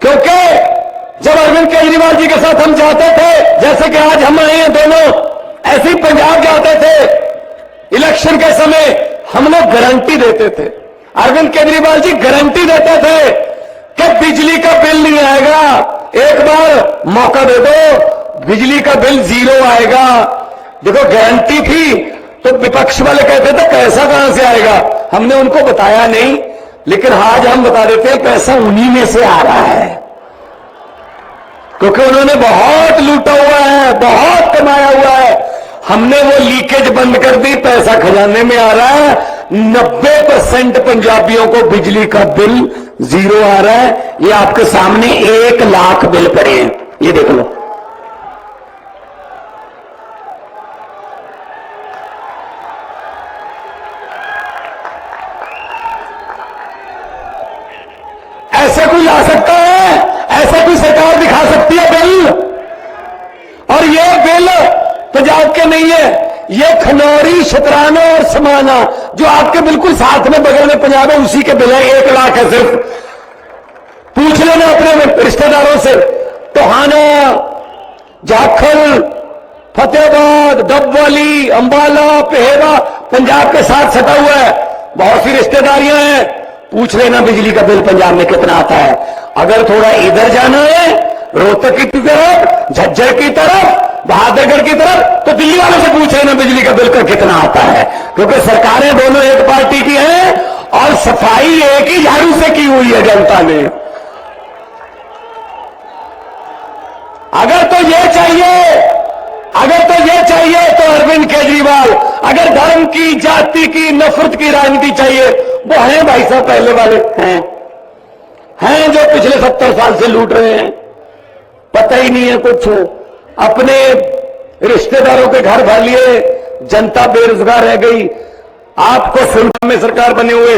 क्योंकि जब अरविंद केजरीवाल जी के साथ हम जाते थे, जैसे कि आज हम आए हैं दोनों, ऐसे ही पंजाब जाते थे इलेक्शन के समय, हम लोग गारंटी देते थे, अरविंद केजरीवाल जी गारंटी देते थे कि बिजली का बिल नहीं आएगा, एक बार मौका दे दो, बिजली का बिल 0 आएगा। देखो गारंटी थी, तो विपक्ष वाले कहते थे पैसा कहां से आएगा, हमने उनको बताया नहीं, लेकिन आज हम बता देते हैं पैसा उन्हीं में से आ रहा है, क्योंकि उन्होंने बहुत लूटा हुआ है, बहुत कमाया हुआ है। हमने वो लीकेज बंद कर दी, पैसा खजाने में आ रहा है। 90% पंजाबियों को बिजली का बिल 0 आ रहा है। ये आपके सामने 1 लाख बिल पड़े हैं, ये देख लो। ऐसे कोई ला सकता है? ऐसा कोई सरकार दिखा सकती है बिल? और ये बिल पंजाब के नहीं है, ये खनौरी, शतराना और समाना जो आपके बिल्कुल साथ में बगल में पंजाब है, उसी के बिल है। 1 लाख है सिर्फ। पूछ लेना अपने रिश्तेदारों से, टोहाना, जाखल, फतेहाबाद, डबवाली, अंबाला, पेहेवा पंजाब के साथ सटा हुआ है, बहुत सी रिश्तेदारियां हैं। पूछ लेना बिजली का बिल पंजाब में कितना आता है। अगर थोड़ा इधर जाना है, रोहतक की तरफ, झज्जर की तरफ, बहादुरगढ़ की तरफ, तो दिल्ली वालों से पूछ लेना बिजली का बिल का कितना आता है, क्योंकि सरकारें दोनों एक पार्टी की हैं और सफाई एक ही झाड़ू से की हुई है जनता ने। अगर तो ये चाहिए तो अरविंद केजरीवाल, अगर धर्म की, जाति की, नफरत की राजनीति चाहिए, वो हैं भाई साहब, पहले वाले हैं जो पिछले 70 साल से लूट रहे हैं, पता ही नहीं है कुछ। अपने रिश्तेदारों के घर भर लिए, जनता बेरोजगार रह गई। आपको सुनने में सरकार बने हुए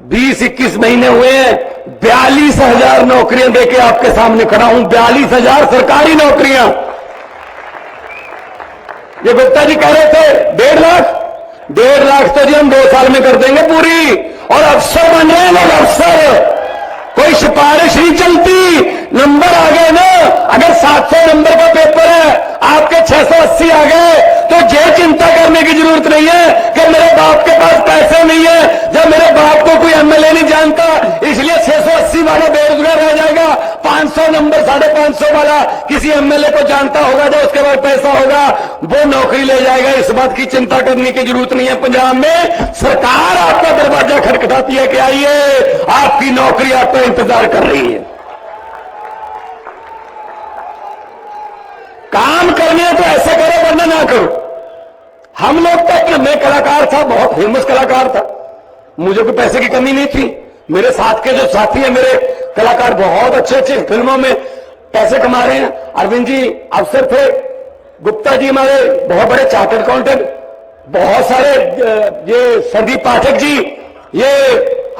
20-21 महीने हुए हैं, 42,000 नौकरियां देके आपके सामने खड़ा हूं। 42,000 सरकारी नौकरियां। ये गुप्ता जी कह रहे थे 1.5 लाख तो जी हम 2 साल में कर देंगे पूरी, और अफसर बन रहे हैं लोग, अफसर। कोई सिफारिश नहीं चलती, नंबर आ गए ना। अगर 700 नंबर का पेपर है, आपके 680 आ गए, तो ये चिंता करने की जरूरत नहीं है कि मेरे बाप के पास पैसे नहीं है, जब मेरे बाप को कोई एमएलए नहीं जानता, इसलिए 680 वाला बेरोजगार रह जाएगा। 500 नंबर, 550 वाला किसी एमएलए को जानता होगा, जो उसके बाद पैसा होगा, वो नौकरी ले जाएगा। इस बात की चिंता करने की जरूरत नहीं है। पंजाब में सरकार आपका दरवाजा खटखटाती है कि आइए, आपकी नौकरी आपका इंतजार कर रही है। काम करने हैं तो ऐसे करो, वरना ना करो। हम लोग तो, मैं कलाकार था, बहुत फेमस कलाकार था, मुझे कोई पैसे की कमी नहीं थी। मेरे साथ के जो साथी हैं, मेरे कलाकार बहुत अच्छे अच्छे फिल्मों में पैसे कमा रहे हैं। अरविंद जी अफसर थे, गुप्ता जी हमारे बहुत बड़े चार्टर्ड अकाउंटेंट, बहुत सारे, ये संदीप पाठक जी, ये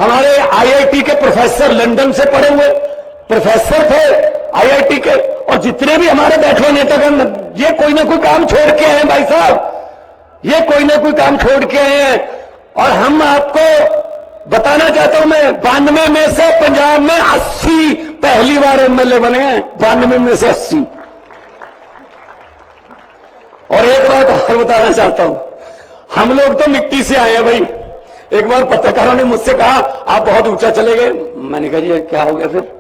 हमारे आईआईटी के प्रोफेसर, लंदन से पढ़े हुए प्रोफेसर थे आईआईटी के। और जितने भी हमारे बैठे नेतागण, ये कोई ना कोई काम छोड़ के आए हैं भाई साहब, ये कोई ना कोई काम छोड़ के आए हैं। और हम आपको बताना चाहता हूं, मैं 92 में से पंजाब में 80 पहली बार एमएलए बने हैं, 92 में से 80। और एक बात और बताना चाहता हूं, हम लोग तो मिट्टी से आए हैं भाई। एक बार पत्रकारों ने मुझसे कहा आप बहुत ऊंचा चले गए। मैंने कहा जी क्या हो गया, फिर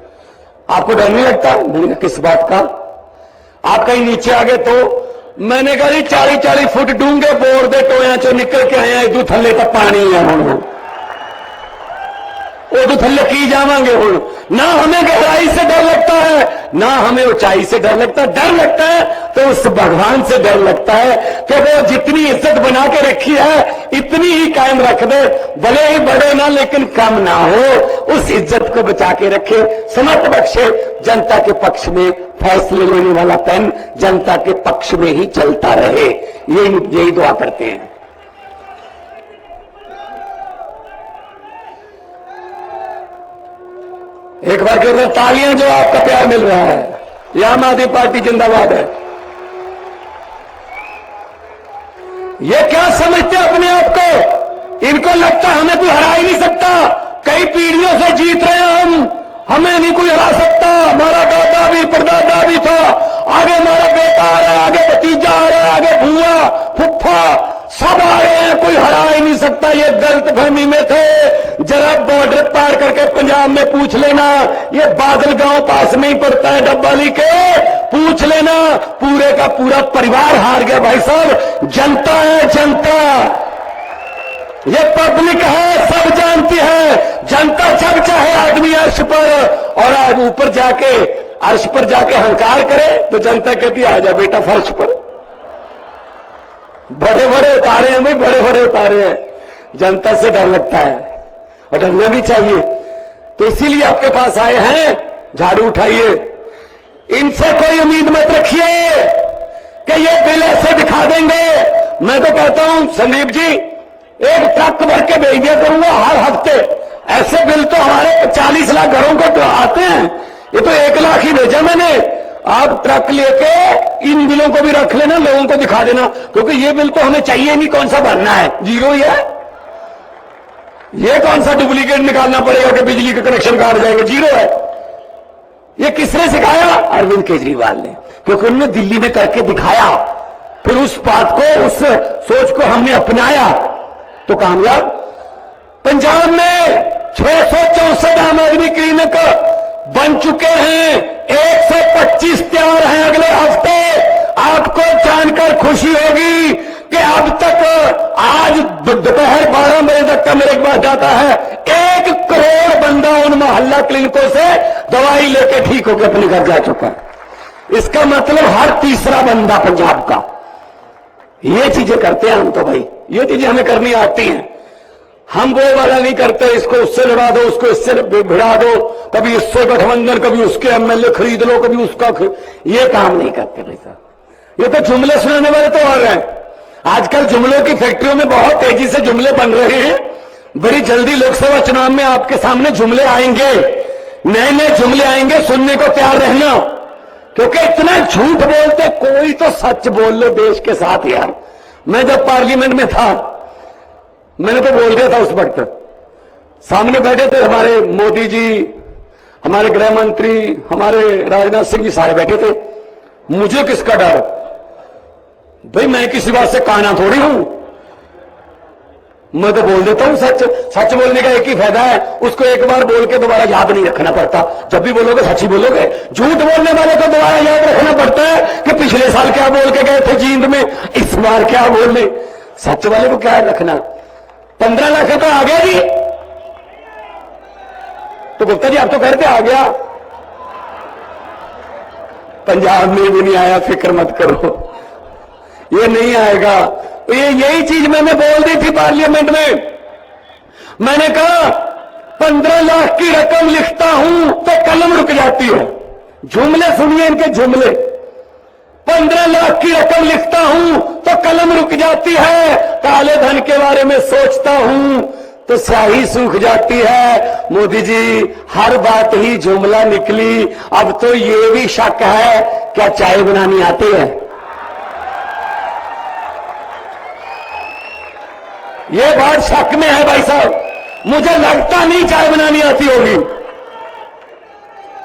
आपको डर नहीं लगता? मैंने कहा किस बात का? आप कहीं नीचे आ गए तो? मैंने कहा जी 40-40 फुट डूंगे बोर दे टोया चो निकल के आए, इदू थले तक पानी है हूं, उदू थले की जावांगे हूं। ना हमें गहराई से डर लगता है, ना हमें ऊंचाई से डर लगता है। डर लगता है तो उस भगवान से डर लगता है कि वो जितनी इज्जत बना के रखी है इतनी ही कायम रख दे, भले ही बड़े ना लेकिन कम ना हो, उस इज्जत को बचा के रखे, समर्थ बख्शे। जनता के पक्ष में फैसले लेने वाला पेन जनता के पक्ष में ही चलता रहे, यही दुआ करते हैं। एक बार के तालियां जो आपका प्यार मिल रहा है, ये आम आदमी पार्टी जिंदाबाद है। ये क्या समझते अपने आप को? इनको लगता हमें कोई हरा ही नहीं सकता, कई पीढ़ियों से जीत रहे हैं हम, हमें नहीं कोई हरा सकता, हमारा दादा भी परदादा भी था, आगे हमारा बेटा आ रहा है, आगे भतीजा आ रहा है, आगे भूआ फुफ्फा सब आ रहे हैं, कोई हरा ही नहीं सकता। ये गलतफहमी में थे। जरा बॉर्डर पार करके पंजाब में पूछ लेना, ये बादल गांव पास में ही पड़ता है डब्बाली के, पूछ लेना, पूरे का पूरा परिवार हार गया भाई साहब। जनता है जनता, ये पब्लिक है, सब जानती है। जनता जब चाहे आदमी अर्श पर, और आज ऊपर जाके अर्श पर जाके हंकार करे तो जनता कहती है आजा बेटा फर्श पर। बड़े बड़े उतारे हैं भाई, बड़े बड़े उतारे हैं। जनता से डर लगता है और डरना भी चाहिए। तो इसीलिए आपके पास आए हैं, झाड़ू उठाइए। इनसे कोई उम्मीद मत रखिए कि ये बिल ऐसे दिखा देंगे। मैं तो कहता हूं संदीप जी, एक ट्रक भर के भेज दिया करूंगा हर हफ्ते। ऐसे बिल तो हमारे 40 लाख घरों को तो आते हैं, ये तो 1 लाख ही भेजा मैंने। आप ट्रक लेके इन बिलों को भी रख लेना, लोगों को दिखा देना, क्योंकि ये बिल तो हमें चाहिए नहीं। कौन सा भरना है, जीरो ही है। ये कौन सा डुप्लीकेट निकालना पड़ेगा कि बिजली के कनेक्शन काट जाएंगे, जीरो है। ये किसने सिखाया? अरविंद केजरीवाल ने, क्योंकि उन्होंने दिल्ली में करके दिखाया। फिर उस बात को, उस सोच को हमने अपनाया तो कामयाब। पंजाब में 664 आम आदमी क्लिनिक बन चुके हैं, 125 तैयार हैं अगले हफ्ते। आपको जानकर खुशी होगी कि अब तक आज दोपहर 12 बजे तक का मेरे पास जाता है 1 करोड़ बंदा उन मोहल्ला क्लिनिकों से दवाई लेके ठीक होकर अपने घर जा चुका है। इसका मतलब हर तीसरा बंदा पंजाब का। ये चीजें करते हैं हम तो भाई, ये चीजें हमें करनी आती हैं। हम वो वाला नहीं करते, इसको उससे लड़ा दो, उसको इससे भिड़ा दो, कभी इससे गठबंधन, कभी उसके एमएलए खरीद लो, कभी उसका ये काम नहीं करते भाई साहब। ये तो जुमले सुनाने वाले तो और हैं। आजकल जुमलों की फैक्ट्रियों में बहुत तेजी से जुमले बन रहे हैं। बड़ी जल्दी लोकसभा चुनाव में आपके सामने जुमले आएंगे, नए नए जुमले आएंगे, सुनने को तैयार रहना। क्योंकि इतना झूठ बोलते, कोई तो सच बोल लो देश के साथ यार। मैं जब पार्लियामेंट में था, मैंने तो बोल दिया था उस वक्त, सामने बैठे थे हमारे मोदी जी, हमारे गृह मंत्री, हमारे राजनाथ सिंह जी, सारे बैठे थे। मुझे किसका डर भाई, मैं किसी बात से काना थोड़ी हूं। मैं तो बोल देता हूं सच। सच बोलने का एक ही फायदा है, उसको एक बार बोल के दोबारा याद नहीं रखना पड़ता। जब भी बोलोगे सच ही बोलोगे। झूठ बोलने वाले को दोबारा याद रखना पड़ता है कि पिछले साल क्या बोल के गए थे जींद में, इस बार क्या बोलने। सच वाले को क्या रखना। 15 लाख तो आ गया जी, तो गुप्ता जी आप तो कहते आ गया, पंजाब में भी नहीं आया, फिक्र मत करो, ये नहीं आएगा। ये यही चीज मैंने बोल दी थी पार्लियामेंट में। मैंने कहा 15 लाख की रकम लिखता हूं तो कलम रुक जाती है। जुमले सुनिए इनके जुमले। 15 लाख की रकम लिखता हूं तो कलम रुक जाती है, काले धन के बारे में सोचता हूं तो स्याही सूख जाती है। मोदी जी हर बात ही जुमला निकली। अब तो ये भी शक है, क्या चाय बनानी आती है? ये बात शक में है भाई साहब। मुझे लगता नहीं चाय बनानी आती होगी,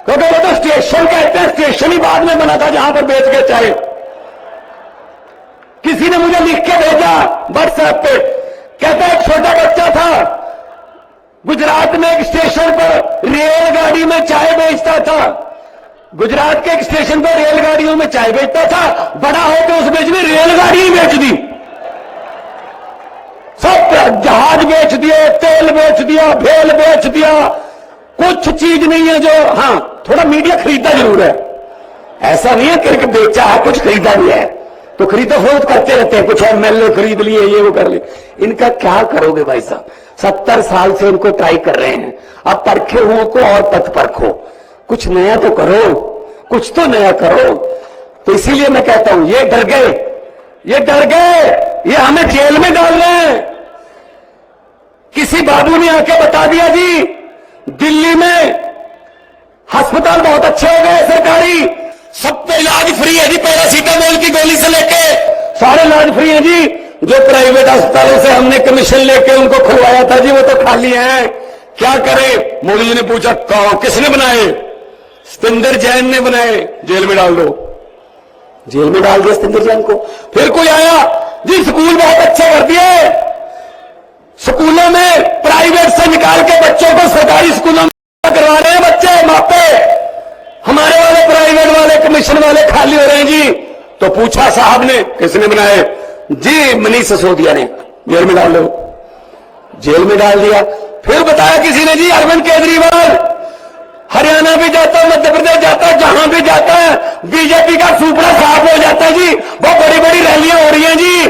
क्योंकि वो तो स्टेशन कहते हैं, स्टेशन ही बाद में बना था जहां पर बेच के चाय। किसी ने मुझे लिख के भेजा व्हाट्सएप पे, कहता है एक छोटा बच्चा था गुजरात में एक स्टेशन पर रेलगाड़ी में चाय बेचता था। गुजरात के एक स्टेशन पर रेलगाड़ियों में चाय बेचता था, बड़ा होकर उस बीच में रेलगाड़ी ही बेच दी। सब जहाज बेच दिए, तेल बेच दिया, भेल बेच दिया। कुछ चीज नहीं है जो, हां थोड़ा मीडिया खरीदा जरूर है, ऐसा नहीं है कि बेचा है, कुछ खरीदा भी है। तो खरीदो फरोख्त करते रहते हैं, कुछ एमएलए खरीद लिए, ये वो कर लिए। इनका क्या करोगे भाई साहब? 70 साल से इनको ट्राई कर रहे हैं। अब परखे हुओं को और पथ परखो, कुछ नया तो करो, कुछ तो नया करो। तो इसीलिए मैं कहता हूं ये डर गए, ये डर गए, ये हमें जेल में डाल रहे हैं। किसी बाबू ने आके बता दिया जी दिल्ली में अस्पताल बहुत अच्छे हो गए सरकारी, सब पे इलाज फ्री है जी, पैरासीटामोल की गोली से लेके सारे इलाज फ्री है जी। जो प्राइवेट अस्पतालों से हमने कमीशन लेके उनको खुलवाया था जी, वो तो खाली हैं। क्या करे? मोदी जी ने पूछा किसने बनाए? सतिंदर जैन ने बनाए, जेल में डाल दो। जेल में डाल दिया सतिंदर जैन को। फिर कोई आया, जी स्कूल बहुत अच्छे कर दिए, स्कूलों में प्राइवेट से निकाल के बच्चों को सरकारी स्कूलों में करवा रहे हैं बच्चे, मापे हमारे वाले प्राइवेट वाले कमीशन वाले खाली हो रहे हैं जी। तो पूछा साहब ने किसने बनाए? जी मनीष सिसोदिया ने, जेल में डाल दो। जेल में डाल दिया। फिर बताया किसी ने, जी अरविंद केजरीवाल हरियाणा भी जाता है, मध्य प्रदेश जाता है, जहां भी जाता है बीजेपी का सुपड़ा साफ हो जाता है जी, बहुत बड़ी बड़ी रैलियां हो रही हैं जी।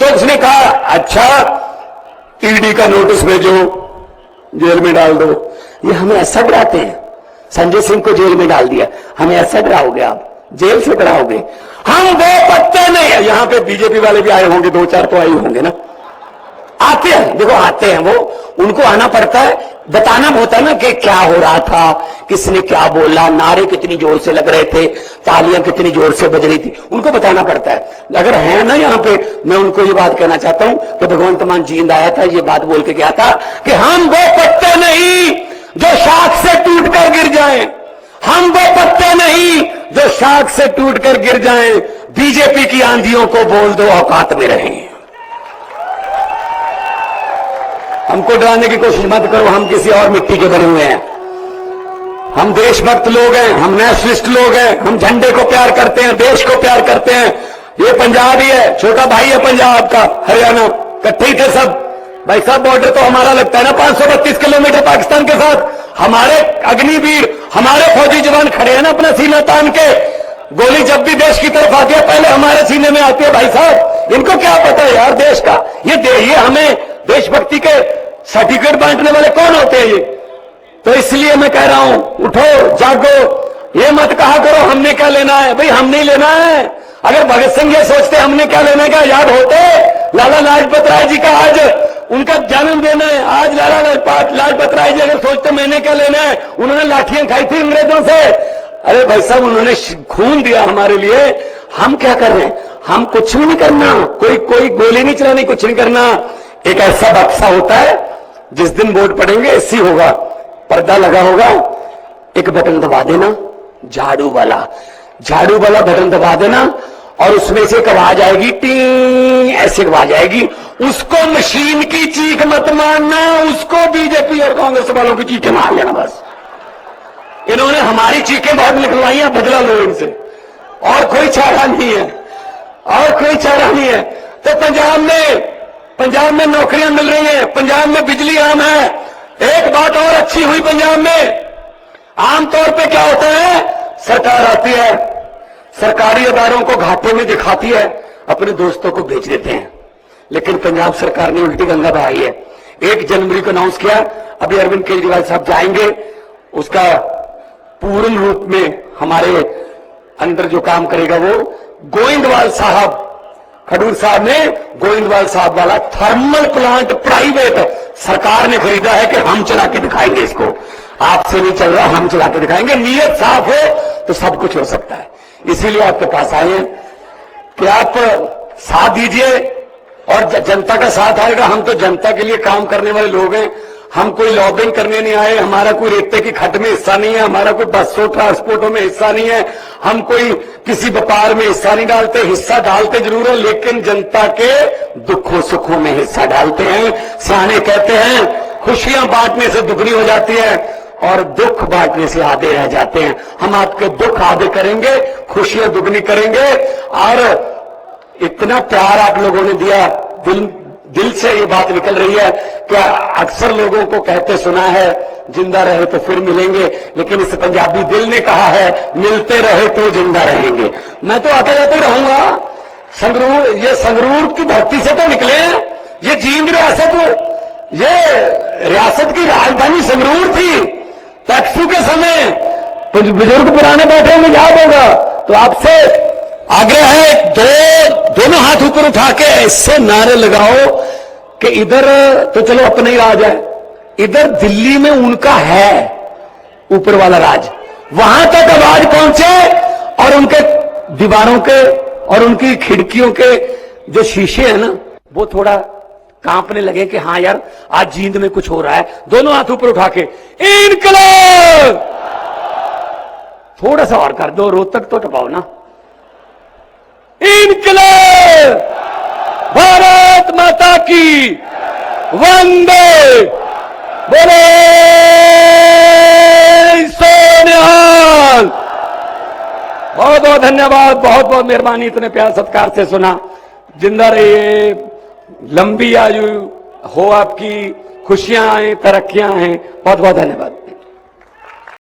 तो उसने कहा अच्छा ईडी का नोटिस भेजो, जेल में डाल दो। ये हमें ऐसा डराते हैं, संजय सिंह को जेल में डाल दिया, हमें ऐसा डराओगे आप, जेल से डराओगे? हम वो पत्ते नहीं है। यहां पे बीजेपी वाले भी आए होंगे, 2-4 तो आए होंगे ना, आते हैं, देखो आते हैं वो, उनको आना पड़ता है, बताना होता है ना कि क्या हो रहा था, किसने क्या बोला, नारे कितनी जोर से लग रहे थे, तालियां कितनी जोर से बज रही थी, उनको बताना पड़ता है। अगर है ना यहाँ पे, मैं उनको ये बात कहना चाहता हूं कि भगवंत मान जींद आया था, ये बात बोल के गया था कि हम वो पत्ते नहीं जो शाख से टूट कर गिर जाएं, हम वो पत्ते नहीं जो शाख से टूट कर गिर जाएं। बीजेपी की आंधियों को बोल दो औकात में रहें। हमको डराने की कोशिश मत करो, हम किसी और मिट्टी के बने हुए हैं। हम देशभक्त लोग हैं, हम नेशनलिस्ट लोग हैं, हम झंडे को प्यार करते हैं, देश को प्यार करते हैं। ये पंजाब ही है, छोटा भाई है पंजाब का, हरियाणा, इकट्ठे ही थे सब। भाई साहब बॉर्डर तो हमारा लगता है ना 532 किलोमीटर पाकिस्तान के साथ। हमारे अग्निवीर, हमारे फौजी जवान खड़े हैं ना अपना सीना तान के। गोली जब भी देश की तरफ आती है पहले हमारे सीने में आती है। भाई साहब इनको क्या पता है यार देश का? ये हमें देशभक्ति के सर्टिफिकेट बांटने वाले कौन होते हैं ये? तो इसलिए मैं कह रहा हूं, उठो जागो, ये मत कहा करो हमने क्या लेना है। भाई हम नहीं लेना है। अगर भगत सिंह ये सोचते हमने क्या लेने का, याद होते लाला लाजपत राय जी का आज उनका जन्मदिन है, आज लाला लाजपत राय जी अगर सोचते मैंने क्या लेना है, उन्होंने लाठियां खाई थी अंग्रेजों से। अरे भाई साहब उन्होंने खून दिया हमारे लिए, हम क्या कर रहे हैं? हम कुछ भी नहीं करना, कोई गोली नहीं चलानी, कुछ नहीं करना। एक ऐसा बक्सा होता है जिस दिन वोट पड़ेंगे ऐसी होगा, पर्दा लगा होगा, एक बटन दबा देना, झाड़ू वाला बटन दबा देना और उसमें से एक आवाज आएगी, टी ऐसे आवाज आएगी। उसको मशीन की चीख मत मानना, उसको बीजेपी और कांग्रेस वालों की चीखें मार लेना बस। इन्होंने हमारी चीखें बहुत निकलवाई हैं, बदला लो इनसे, और कोई चारा नहीं है, और कोई चारा नहीं है। तो पंजाब में नौकरियां मिल रही हैं, पंजाब में बिजली आम है। एक बात और अच्छी हुई पंजाब में, आमतौर पे क्या होता है, सरकार आती है, सरकारी इदारों को घाटे में दिखाती है, अपने दोस्तों को बेच देते हैं। लेकिन पंजाब सरकार ने उल्टी गंगा बहाई है। 1 जनवरी को अनाउंस किया, अभी अरविंद केजरीवाल साहब जाएंगे, उसका पूर्ण रूप में हमारे अंदर जो काम करेगा वो गोइंदवाल साहब, खडूर साहब ने गोइंदवाल साहब वाला थर्मल प्लांट प्राइवेट सरकार ने खरीदा है कि हम चला के दिखाएंगे इसको। आपसे नहीं चल रहा, हम चला के दिखाएंगे। नीयत साफ हो तो सब कुछ हो सकता है। इसीलिए आपके पास आए हैं कि आप साथ दीजिए और जनता का साथ आएगा। हम तो जनता के लिए काम करने वाले लोग हैं, हम कोई लॉबिंग करने नहीं आए। हमारा कोई रेते की खट में हिस्सा नहीं है, हमारा कोई बसों ट्रांसपोर्टों में हिस्सा नहीं है, हम कोई किसी व्यापार में हिस्सा नहीं डालते। हिस्सा डालते जरूर है लेकिन जनता के दुखों सुखों में हिस्सा डालते हैं। सियाने कहते हैं खुशियां बांटने से दुगनी हो जाती है और दुख बांटने से आधे रह जाते हैं। हम आपके दुख आधे करेंगे, खुशियां दुगनी करेंगे। और इतना प्यार आप लोगों ने दिया, दिल से ये बात निकल रही है कि अक्सर लोगों को कहते सुना है जिंदा रहे तो फिर मिलेंगे, लेकिन इस पंजाबी दिल ने कहा है मिलते रहे तो जिंदा रहेंगे। मैं तो आते जाते रहूंगा। संगरूर, ये संगरूर की धरती से तो निकले हैं, ये जींद रियासत, ये रियासत की राजधानी संगरूर थी। टैक्सू के समय बुजुर्ग पुराने बैठे होंगे, याद होगा। तो आपसे आग्रह है, दोनों हाथ ऊपर उठा के ऐसे नारे लगाओ कि इधर तो चलो अपना ही राज है, इधर दिल्ली में उनका है ऊपर वाला राज, वहां तक आवाज पहुंचे और उनके दीवारों के और उनकी खिड़कियों के जो शीशे हैं ना वो थोड़ा कांपने लगे कि हाँ यार आज जींद में कुछ हो रहा है। दोनों हाथ ऊपर उठा के इनकलाब, थोड़ा सा और कर दो, रोहतक तो टपाओ ना। इनकलाब, भारत माता की वंदे, बोले सोनिहाल। बहुत बहुत धन्यवाद, बहुत बहुत मेहरबानी, इतने प्यार सत्कार से सुना। जिंदा रहिए, लंबी आयु हो आपकी, खुशियां आए, तरक्कियां आए। बहुत बहुत धन्यवाद।